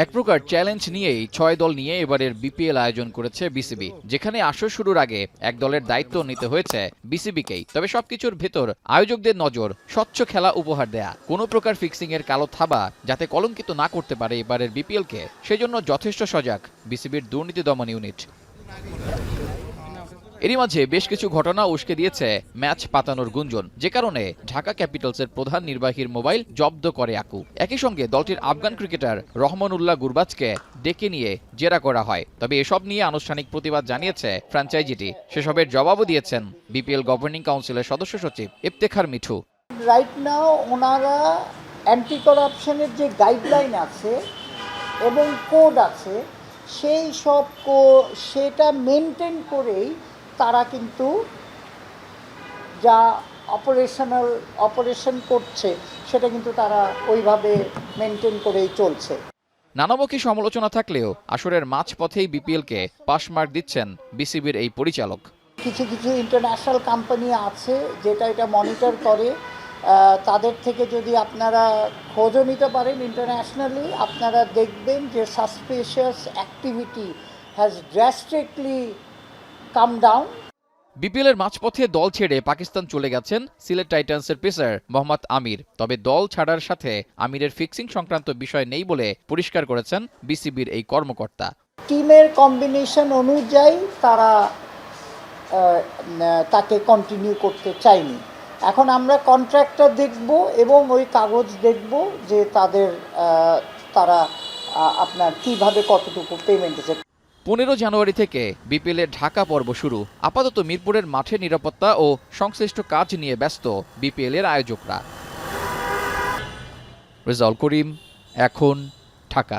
এক প্রকার চ্যালেঞ্জ নিয়েই ৬ দল নিয়ে এবারের বিপিএল আয়োজন করেছে বিসিবি, যেখানে আসর শুরুর আগে এক দলের দায়িত্ব নিতে হয়েছে বিসিবিকেই। তবে সবকিছুর ভেতর আয়োজকদের নজর স্বচ্ছ খেলা উপহার দেয়া, কোনো প্রকার ফিক্সিং এর কালো থাবা যাতে কলঙ্কিত না করতে পারে এবারের বিপিএলকে, সেজন্য যথেষ্ট সজাগ বিসিবির দুর্নীতি দমন ইউনিট। এরই মাঝে বেশ কিছু ঘটনা উস্কে দিয়েছে ম্যাচ পাতানোর গুঞ্জন, যে কারণে ঢাকা ক্যাপিটালসের প্রধান নির্বাহীর মোবাইল জব্দ করে আকু। একই সঙ্গে দলটির আফগান ক্রিকেটার রহমানুল্লাহ গুরবাজকে ডেকে নিয়ে জেরা করা হয়। তবে এসব নিয়ে আনুষ্ঠানিক প্রতিবাদ জানিয়েছে ফ্র্যাঞ্চাইজিটি। সেসবের জবাবও দিয়েছেন বিপিএল গভর্নিং কাউন্সিলের সদস্য সচিব ইফতেখার মিঠু। রাইট নাও ওনারা অ্যান্টি করাপশনের যে গাইডলাইন আছে এবং কোড আছে, সেই সব সেটা মেনটেন করেই তারা কিন্তু যা অপারেশন করছে সেটা কিন্তু তারা ওইভাবে মেনটেন করেই চলছে। নানামুখী সমালোচনা থাকলেও আসরের মাঝপথেই বিপিএলকে পাস মার্ক দিচ্ছেন বিসিবির এই পরিচালক। কিছু কিছু ইন্টারন্যাশনাল কোম্পানি আছে যেটা এটা মনিটর করে, তাদের থেকে যদি আপনারা খোঁজও নিতে পারেন ইন্টারন্যাশনালি, আপনারা দেখবেন যে suspicious activity has drastically come down. বিপিএলের মাঝপথে দল ছেড়ে পাকিস্তান চলে গেছেন সিলেট টাইটান্সের পেসার মোহাম্মদ আমির। তবে দল ছাড়ার সাথে আমিরের ফিক্সিং সংক্রান্ত বিষয় নেই বলে পরিষ্কার করেছেন বিসিবির এই কর্মকর্তা। টিমের কম্বিনেশন অনুযায়ী তারা তাকে কন্টিনিউ করতে চায়নি। এখন আমরা কন্ট্রাক্টটা দেখব এবং ওই কাগজ দেখব যে তারা আপনার কিভাবে কতটুকু পেমেন্ট আছে। 15 জানুয়ারি থেকে বিপিএলের ঢাকা পর্ব শুরু। আপাতত মিরপুরের মাঠে নিরাপত্তা ও সংশ্লিষ্ট কাজ নিয়ে ব্যস্ত বিপিএলের আয়োজকরা। রেজাউল করিম, এখন, ঢাকা।